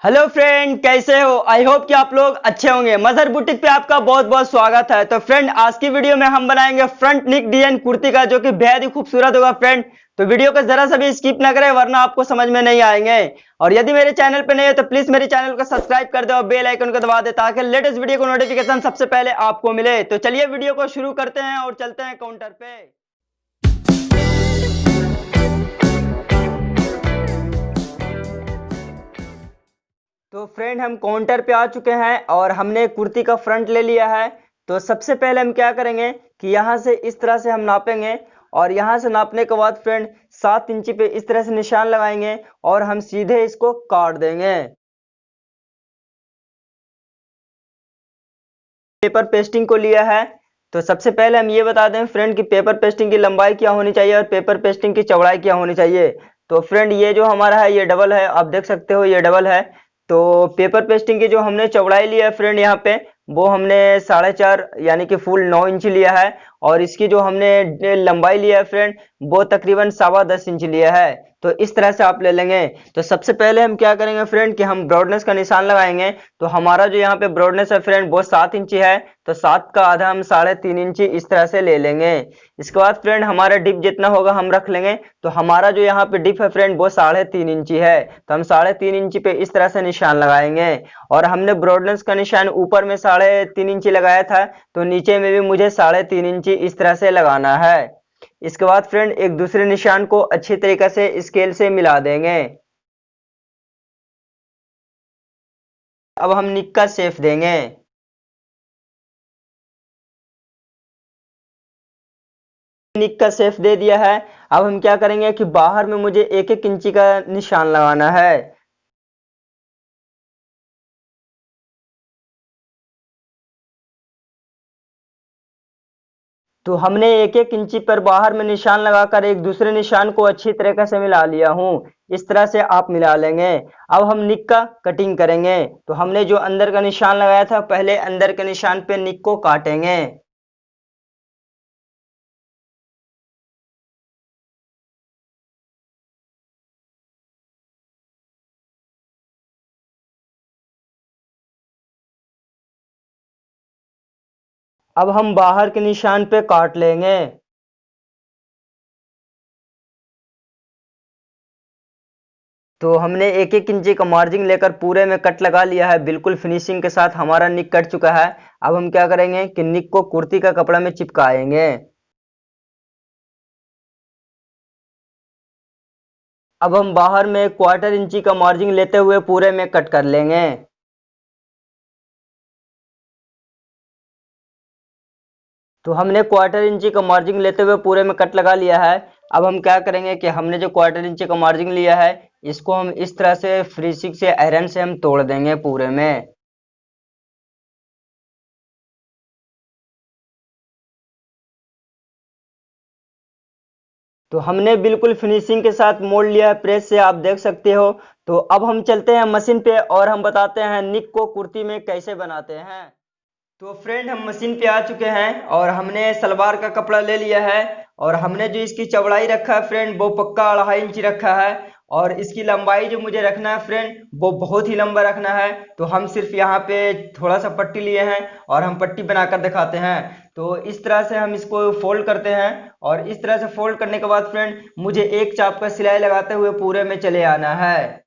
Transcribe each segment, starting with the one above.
Hello friend, कैसे हो? I hope कि आप लोग अच्छे होंगे। मजहर बुटीक पे आपका बहुत बहुत स्वागत है। तो फ्रेंड, आज की वीडियो में हम बनाएंगे फ्रंट निक डिजाइन कुर्ती का, जो कि बेहद ही खूबसूरत होगा फ्रेंड। तो वीडियो को जरा सा भी स्किप ना करें, वरना आपको समझ में नहीं आएंगे। और यदि मेरे चैनल पे नहीं है तो प्लीज मेरे चैनल को सब्सक्राइब कर दो और बेल आइकन को दबा दे, ताकि लेटेस्ट वीडियो को नोटिफिकेशन सबसे पहले आपको मिले। तो चलिए वीडियो को शुरू करते हैं और चलते हैं काउंटर पे। तो फ्रेंड, हम काउंटर पे आ चुके हैं और हमने कुर्ती का फ्रंट ले लिया है। तो सबसे पहले हम क्या करेंगे कि यहाँ से इस तरह से हम नापेंगे, और यहाँ से नापने के बाद फ्रेंड 7 इंची पे इस तरह से निशान लगाएंगे और हम सीधे इसको काट देंगे। पेपर पेस्टिंग को लिया है। तो सबसे पहले हम ये बता दें फ्रेंड कि पेपर पेस्टिंग की लंबाई क्या होनी चाहिए और पेपर पेस्टिंग की चौड़ाई क्या होनी चाहिए। तो फ्रेंड, ये जो हमारा है ये डबल है, आप देख सकते हो ये डबल है। तो पेपर पेस्टिंग की जो हमने चौड़ाई लिया है फ्रेंड, यहाँ पे वो हमने 4.5 यानी कि फुल 9 इंच लिया है। और इसकी जो हमने लंबाई लिया है फ्रेंड, वो तकरीबन 10.25 इंच लिया है। तो इस तरह से आप ले लेंगे। तो सबसे पहले हम क्या करेंगे फ्रेंड कि हम ब्रॉडनेस का निशान लगाएंगे। तो हमारा जो यहाँ पे ब्रॉडनेस है फ्रेंड, वो 7 इंची है। तो 7 का आधा हम 3.5 इंची इस तरह से ले लेंगे। इसके बाद फ्रेंड, हमारा डिप जितना होगा हम रख लेंगे। तो हमारा जो यहाँ पे डिप है फ्रेंड, वो 3.5 इंची है। तो हम 3.5 इंची पे इस तरह से निशान लगाएंगे। और हमने ब्रॉडनेस का निशान ऊपर में 3.5 इंची लगाया था, तो नीचे में भी मुझे 3.5 इंची इस तरह से लगाना है। इसके बाद फ्रेंड, एक दूसरे निशान को अच्छी तरीके से स्केल से मिला देंगे। अब हम निक का शेप देंगे। निक का शेप दे दिया है। अब हम क्या करेंगे कि बाहर में मुझे 1-1 इंची का निशान लगाना है। तो हमने 1-1 इंची पर बाहर में निशान लगाकर एक दूसरे निशान को अच्छी तरीके से मिला लिया हूं। इस तरह से आप मिला लेंगे। अब हम निक का कटिंग करेंगे। तो हमने जो अंदर का निशान लगाया था, पहले अंदर के निशान पे निक को काटेंगे। अब हम बाहर के निशान पे काट लेंगे। तो हमने 1-1 इंची का मार्जिन लेकर पूरे में कट लगा लिया है। बिल्कुल फिनिशिंग के साथ हमारा निक कट चुका है। अब हम क्या करेंगे कि निक को कुर्ती का कपड़ा में चिपकाएंगे। अब हम बाहर में 1/4 इंची का मार्जिन लेते हुए पूरे में कट कर लेंगे। तो हमने 1/4 इंची का मार्जिन लेते हुए पूरे में कट लगा लिया है। अब हम क्या करेंगे कि हमने जो 1/4 इंची का मार्जिन लिया है, इसको हम इस तरह से फ्रीसिंग से आयरन से हम तोड़ देंगे पूरे में। तो हमने बिल्कुल फिनिशिंग के साथ मोड़ लिया है प्रेस से, आप देख सकते हो। तो अब हम चलते हैं मशीन पे और हम बताते हैं निक को कुर्ती में कैसे बनाते हैं। तो फ्रेंड, हम मशीन पे आ चुके हैं और हमने सलवार का कपड़ा ले लिया है। और हमने जो इसकी चौड़ाई रखा है फ्रेंड, वो पक्का 2.5 इंच रखा है। और इसकी लंबाई जो मुझे रखना है फ्रेंड, वो बहुत ही लंबा रखना है। तो हम सिर्फ यहाँ पे थोड़ा सा पट्टी लिए हैं और हम पट्टी बनाकर दिखाते हैं। तो इस तरह से हम इसको फोल्ड करते हैं। और इस तरह से फोल्ड करने के बाद फ्रेंड, मुझे एक चाप का सिलाई लगाते हुए पूरे में चले आना है।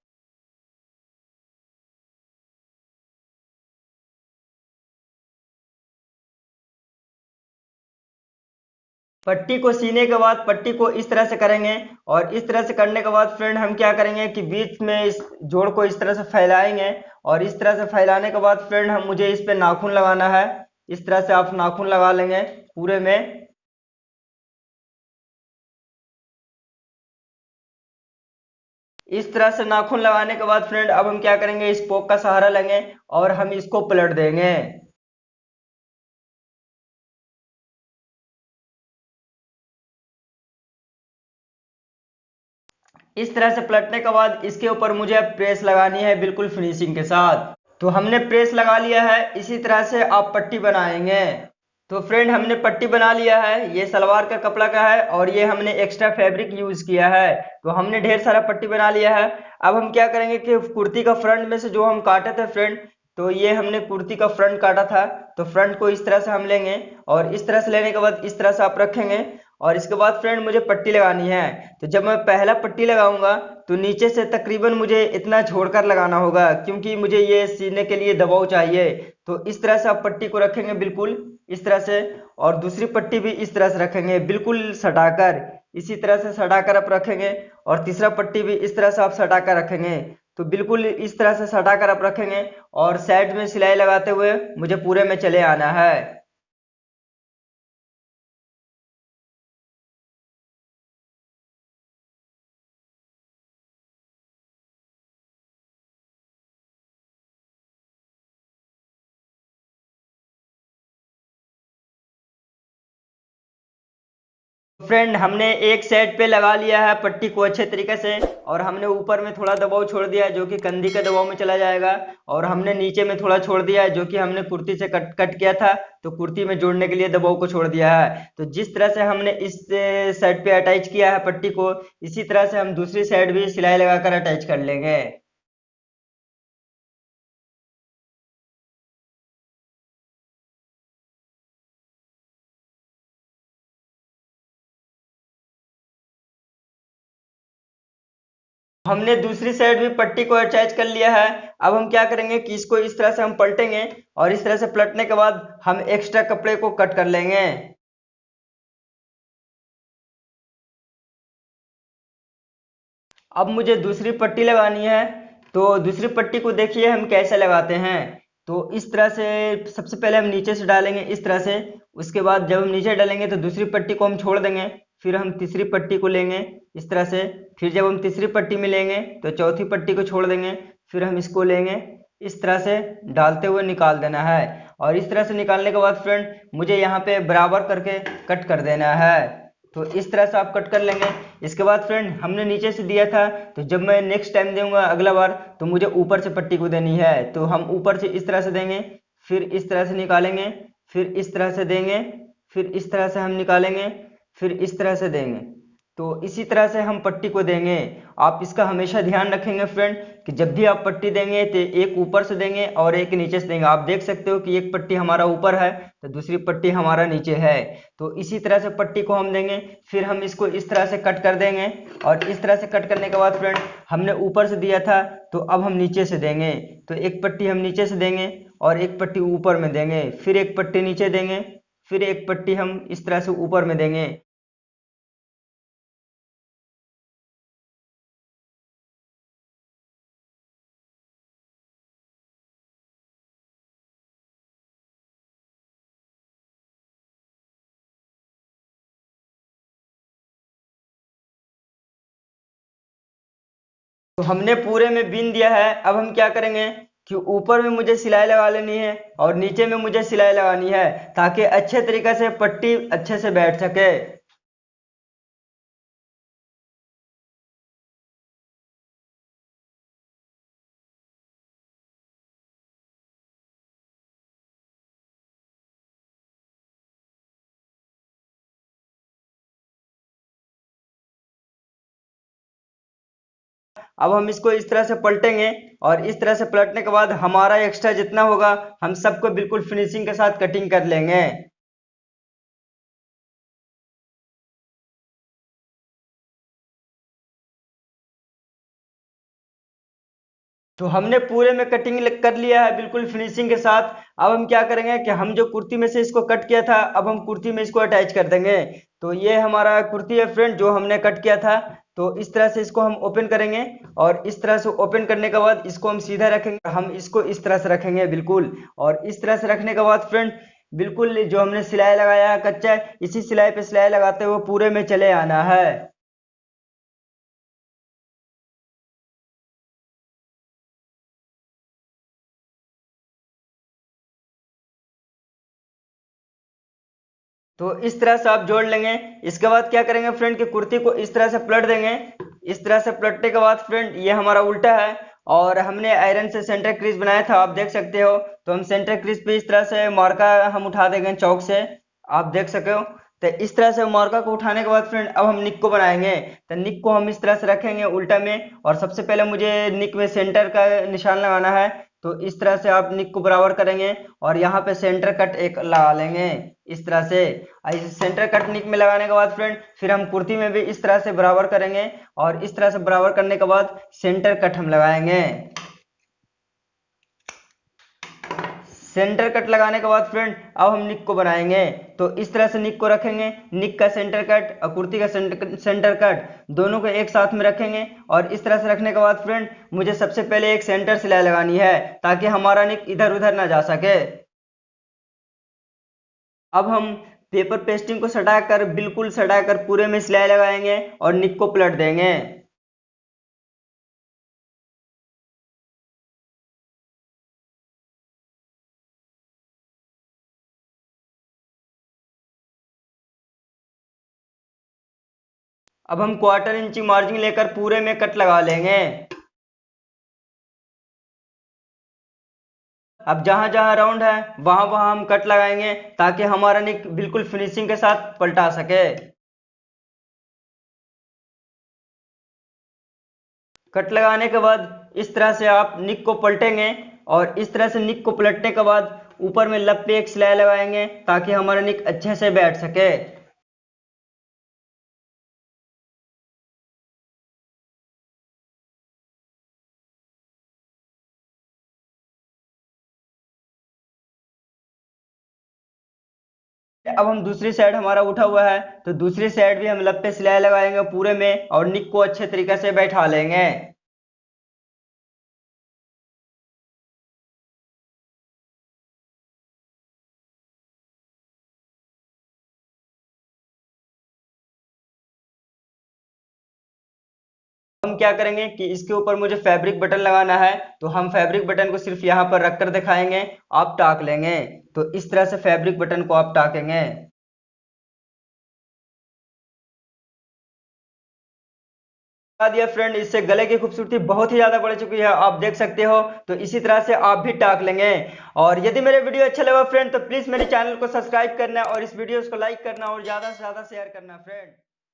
पट्टी को सीने के बाद पट्टी को इस तरह से करेंगे। और इस तरह से करने के बाद फ्रेंड, हम क्या करेंगे कि बीच में इस जोड़ को इस तरह से फैलाएंगे। और इस तरह से फैलाने के बाद फ्रेंड, हम मुझे इस पे नाखून लगाना है। इस तरह से आप नाखून लगा लेंगे पूरे में। इस तरह से नाखून लगाने के बाद फ्रेंड, अब हम क्या करेंगे, इस पोक का सहारा लेंगे और हम इसको पलट देंगे। इस तरह से पलटने के बाद इसके ऊपर मुझे अब प्रेस लगानी है बिल्कुल फिनिशिंग के साथ। तो हमने प्रेस लगा लिया है। इसी तरह से आप पट्टी बनाएंगे। तो फ्रेंड, हमने पट्टी बना लिया है। ये सलवार का कपड़ा का है और ये हमने एक्स्ट्रा फैब्रिक यूज किया है। तो हमने ढेर सारा पट्टी बना लिया है। अब हम क्या करेंगे कि कुर्ती का फ्रंट में से जो हम काटे थे फ्रेंड, तो ये हमने कुर्ती का फ्रंट काटा था, तो फ्रंट को इस तरह से हम लेंगे और इस तरह से लेने के बाद इस तरह से आप रखेंगे। और इसके बाद फ्रेंड मुझे पट्टी लगानी है। तो जब मैं पहला पट्टी लगाऊंगा तो नीचे से तकरीबन मुझे इतना छोड़कर लगाना होगा, क्योंकि मुझे ये सीने के लिए दबाव चाहिए। तो इस तरह से आप पट्टी को रखेंगे बिल्कुल इस तरह से, और दूसरी पट्टी भी इस तरह से रखेंगे बिल्कुल सटाकर, इसी तरह से सटाकर आप रखेंगे। और तीसरा पट्टी भी इस तरह से आप सटाकर रखेंगे। तो बिल्कुल इस तरह से सटाकर आप रखेंगे और साइड में सिलाई लगाते हुए मुझे पूरे में चले आना है। फ्रेंड हमने एक साइड पे लगा लिया है पट्टी को अच्छे तरीके से, और हमने ऊपर में थोड़ा दबाव छोड़ दिया है जो कि कंधी के दबाव में चला जाएगा, और हमने नीचे में थोड़ा छोड़ दिया है जो कि हमने कुर्ती से कट कट किया था, तो कुर्ती में जोड़ने के लिए दबाव को छोड़ दिया है। तो जिस तरह से हमने इस साइड पे अटैच किया है पट्टी को, इसी तरह से हम दूसरी साइड भी सिलाई लगाकर अटैच कर लेंगे। हमने दूसरी साइड भी पट्टी को अटैच कर लिया है। अब हम क्या करेंगे कि इसको इस तरह से हम पलटेंगे, और इस तरह से पलटने के बाद हम एक्स्ट्रा कपड़े को कट कर लेंगे। अब मुझे दूसरी पट्टी लगानी है। तो दूसरी पट्टी को देखिए हम कैसे लगाते हैं। तो इस तरह से सबसे पहले हम नीचे से डालेंगे इस तरह से। उसके बाद जब हम नीचे डालेंगे तो दूसरी पट्टी को हम छोड़ देंगे, फिर हम तीसरी पट्टी को लेंगे इस तरह से। फिर जब हम तीसरी पट्टी में लेंगे तो चौथी पट्टी को छोड़ देंगे, फिर हम इसको लेंगे इस तरह से डालते हुए निकाल देना है। और इस तरह से निकालने के बाद फ्रेंड मुझे यहाँ पे बराबर करके कट कर देना है। तो इस तरह से आप कट कर लेंगे। इसके बाद फ्रेंड हमने नीचे से दिया था, तो जब मैं नेक्स्ट टाइम दूंगा अगला बार, तो मुझे ऊपर से पट्टी को देनी है। तो हम ऊपर से इस तरह से देंगे, फिर इस तरह से निकालेंगे, फिर इस तरह से देंगे, फिर इस तरह से हम निकालेंगे, फिर इस तरह से देंगे। तो इसी तरह से हम पट्टी को देंगे। आप इसका हमेशा ध्यान रखेंगे फ्रेंड कि जब भी आप पट्टी देंगे तो एक ऊपर से देंगे और एक नीचे से देंगे। आप देख सकते हो कि एक पट्टी हमारा ऊपर है तो दूसरी पट्टी हमारा नीचे है। तो इसी तरह से पट्टी को हम देंगे, फिर हम इसको इस तरह से कट कर देंगे। और इस तरह से कट करने के बाद फ्रेंड हमने ऊपर से दिया था, तो अब हम नीचे से देंगे। तो एक पट्टी हम नीचे से देंगे और एक पट्टी ऊपर में देंगे, फिर एक पट्टी नीचे देंगे, फिर एक पट्टी हम इस तरह से ऊपर में देंगे। तो हमने पूरे में बीन दिया है। अब हम क्या करेंगे कि ऊपर में मुझे सिलाई लगा लेनी है और नीचे में मुझे सिलाई लगानी है, ताकि अच्छे तरीके से पट्टी अच्छे से बैठ सके। अब हम इसको इस तरह से पलटेंगे, और इस तरह से पलटने के बाद हमारा एक्स्ट्रा जितना होगा हम सबको बिल्कुल फिनिशिंग के साथ कटिंग कर लेंगे। तो हमने पूरे में कटिंग कर लिया है बिल्कुल फिनिशिंग के साथ। अब हम क्या करेंगे कि हम जो कुर्ती में से इसको कट किया था, अब हम कुर्ती में इसको अटैच कर देंगे। तो ये हमारा कुर्ती है फ्रेंड जो हमने कट किया था। तो इस तरह से इसको हम ओपन करेंगे, और इस तरह से ओपन करने के बाद इसको हम सीधा रखेंगे। हम इसको इस तरह से रखेंगे बिल्कुल, और इस तरह से रखने के बाद फ्रेंड बिल्कुल जो हमने सिलाई लगाया है कच्चा, इसी सिलाई पे सिलाई लगाते हुए पूरे में चले आना है। तो इस तरह से आप जोड़ लेंगे। इसके बाद क्या करेंगे फ्रेंड कि कुर्ती को इस तरह से पलट देंगे। इस तरह से पलटने के बाद फ्रेंड ये हमारा उल्टा है, और हमने आयरन से सेंटर क्रीज बनाया था, आप देख सकते हो। तो हम सेंटर क्रीज पे इस तरह से मार्का हम उठा देंगे चौक से, आप देख सके हो। तो इस तरह से मार्का को उठाने के बाद फ्रेंड अब हम निक को बनाएंगे। तो निक को हम इस तरह से रखेंगे उल्टा में, और सबसे पहले मुझे निक में सेंटर का निशान लगाना है। तो इस तरह से आप निक को बराबर करेंगे और यहाँ पे सेंटर कट एक लगा लेंगे इस तरह से। इस सेंटर कट निक में लगाने के बाद फ्रेंड फिर हम कुर्ती में भी इस तरह से बराबर करेंगे, और इस तरह से बराबर करने के बाद सेंटर कट हम लगाएंगे। सेंटर कट लगाने के बाद फ्रेंड अब हम निक को बनाएंगे। तो इस तरह से निक को रखेंगे, निक का सेंटर कट और कुर्ती का सेंटर कट दोनों को एक साथ में रखेंगे, और इस तरह से रखने के बाद फ्रेंड मुझे सबसे पहले एक सेंटर सिलाई लगानी है ताकि हमारा निक इधर उधर ना जा सके। अब हम पेपर पेस्टिंग को सटाकर, बिल्कुल सटाकर पूरे में सिलाई लगाएंगे और निक को पलट देंगे। अब हम 1/4 इंची मार्जिन लेकर पूरे में कट लगा लेंगे। अब जहां जहां राउंड है वहां वहां हम कट लगाएंगे ताकि हमारा निक बिल्कुल फिनिशिंग के साथ पलटा सके। कट लगाने के बाद इस तरह से आप निक को पलटेंगे, और इस तरह से निक को पलटने के बाद ऊपर में लब पे एक सिलाई लगाएंगे ताकि हमारा निक अच्छे से बैठ सके। अब हम दूसरी साइड हमारा उठा हुआ है, तो दूसरी साइड भी हम लब पे सिलाई लगाएंगे पूरे में और निक को अच्छे तरीके से बैठा लेंगे। हम क्या करेंगे कि इसके ऊपर मुझे फैब्रिक बटन लगाना है, तो हम फैब्रिक बटन को सिर्फ यहाँ पर रखकर दिखाएंगे, आप टाक लेंगे। तो इस तरह से फैब्रिक बटन को आप टाकेंगे। बता दिया फ्रेंड, इससे गले की खूबसूरती बहुत ही ज्यादा बढ़ चुकी है, आप देख सकते हो। तो इसी तरह से आप भी टाक लेंगे। और यदि मेरे वीडियो अच्छा लगा फ्रेंड तो प्लीज मेरे चैनल को सब्सक्राइब करना और इस वीडियो को लाइक करना और ज्यादा से ज्यादा शेयर करना फ्रेंड।